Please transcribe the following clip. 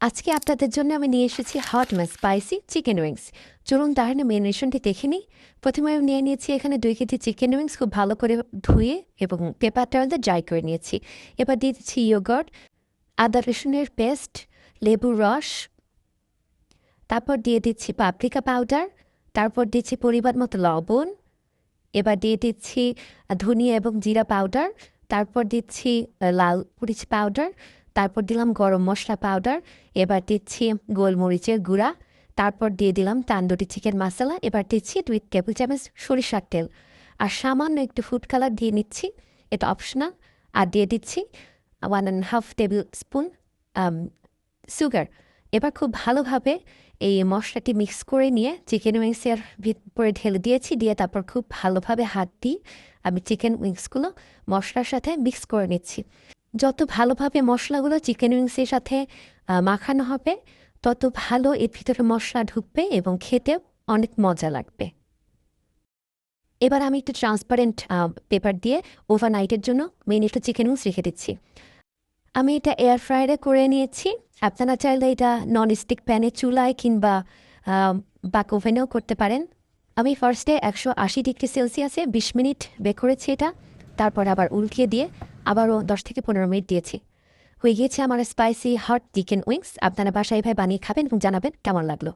আজকে আপনাদের জন্য আমি নিয়ে এসেছি hot match spicy chicken wings. চলুন তাহলে মেরিনেশনটি দেখে নিই। প্রথমে আমি নিয়ে নিয়েছি এখানে 2 কেজি চিকেন উইংস, খুব ভালো করে ধুয়ে এবং পেপার টাওয়েল ড্রাই করে নিয়েছি। এবার দিয়ে দিচ্ছি ইয়োগার্ট, আদা রসুনের পেস্ট, লেবুর রস, তারপর দিয়ে দিচ্ছি পাপরিকা পাউডার, তারপর দিচ্ছি পরিমাণ মতো লবণ, এবার দিয়ে দিচ্ছি ধনিয়া এবং জিরা পাউডার, তারপর দিচ্ছি লাল মরিচ পাউডার, তারপর দিলাম গরম মশলা পাউডার, এবার দিচ্ছি গোলমরিচের গুঁড়া, তারপর দিয়ে দিলাম তান্দুরি চিকেন মশলা, এবার দিচ্ছি 2 টেবিল চামচ সরিষার তেল, আর সামান্য একটু ফুড কালার দিয়ে নিচ্ছি, এটা অপশনাল। আর দিয়ে দিচ্ছি 1.5 টেবিল স্পুন সুগার। এবার খুব ভালোভাবে এই মশলাটি মিক্স করে নিয়ে চিকেন উইংসের ভিতরে ঢেলে দিয়েছি, দিয়ে তারপর খুব ভালোভাবে হাত দিয়ে আমি চিকেন উইংসগুলো মশলার সাথে মিক্স করে নিচ্ছি। যত ভালোভাবে মশলাগুলো চিকেন উইংসের সাথে মাখানো হবে, তত ভালো এর ভিতরে মশলা ঢুকবে এবং খেতে অনেক মজা লাগবে। এবার আমি একটু ট্রান্সপারেন্ট পেপার দিয়ে ওভারনাইটের জন্য একটু চিকেন উইংস রেখে দিচ্ছি। আমি এটা এয়ার ফ্রায়ারে করে নিয়েছি। আপনারা চাইলে এটা ননস্টিক প্যানে চুলায় কিংবা বাক ওভেনেও করতে পারেন। আমি ফার্স্টে 180 ডিগ্রি সেলসিয়াসে 20 মিনিট বেক করেছি এটা, তারপর আবার উল্টিয়ে দিয়ে আবারও 10 থেকে 15 মিনিট দিয়েছি। হয়ে গিয়েছে আমার স্পাইসি হট চিকেন উইংস। আপনারা বাসায় এভাবে বানিয়ে খাবেন এবং জানাবেন কেমন লাগলো।